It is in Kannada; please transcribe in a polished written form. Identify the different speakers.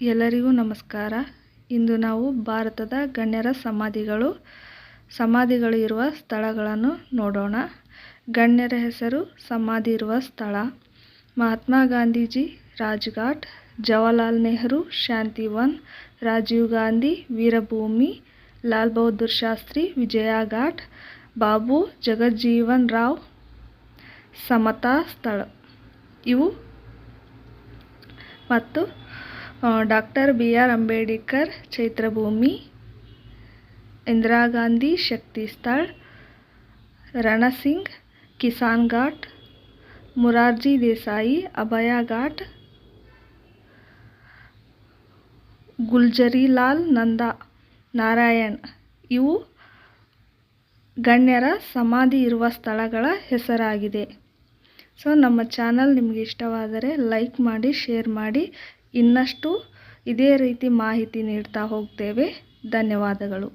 Speaker 1: ಎಲ್ಲರಿಗೂ ನಮಸ್ಕಾರ. ಇಂದು ನಾವು ಭಾರತದ ಗಣ್ಯರ ಸಮಾಧಿಗಳು ಇರುವ ಸ್ಥಳಗಳನ್ನು ನೋಡೋಣ. ಗಣ್ಯರ ಹೆಸರು, ಸಮಾಧಿ ಇರುವ ಸ್ಥಳ: ಮಹಾತ್ಮ ಗಾಂಧೀಜಿ ರಾಜ್ಘಾಟ್, ಜವಾಹರ್ಲಾಲ್ ನೆಹರು ಶಾಂತಿವನ್, ರಾಜೀವ್ ಗಾಂಧಿ ವೀರಭೂಮಿ, ಲಾಲ್ ಬಹದ್ದೂರ್ ಶಾಸ್ತ್ರಿ ವಿಜಯ ಘಾಟ್, ಬಾಬು ಜಗಜ್ಜೀವನ್ ರಾವ್ ಸಮತಾ ಸ್ಥಳ ಇವು. ಮತ್ತು ಡಾಕ್ಟರ್ BR ಅಂಬೇಡ್ಕರ್ ಚೈತ್ರಭೂಮಿ, ಇಂದಿರಾ ಗಾಂಧಿ ಶಕ್ತಿ ಸ್ಥಳ್, ರಣಸಿಂಗ್ ಕಿಸಾನ್ ಘಾಟ್, ಮುರಾರ್ಜಿ ದೇಸಾಯಿ ಅಭಯ ಘಾಟ್, ಗುಲ್ಜರಿಲಾಲ್ ನಂದಾ ನಾರಾಯಣ್ ಇವು ಗಣ್ಯರ ಸಮಾಧಿ ಇರುವ ಸ್ಥಳಗಳ ಹೆಸರಾಗಿದೆ. ಸೊ ನಮ್ಮ ಚಾನಲ್ ನಿಮಗೆ ಇಷ್ಟವಾದರೆ ಲೈಕ್ ಮಾಡಿ, ಶೇರ್ ಮಾಡಿ. ಇನ್ನಷ್ಟು ಇದೇ ರೀತಿ ಮಾಹಿತಿ ನೀಡ್ತಾ ಹೋಗ್ತೇವೆ. ಧನ್ಯವಾದಗಳು.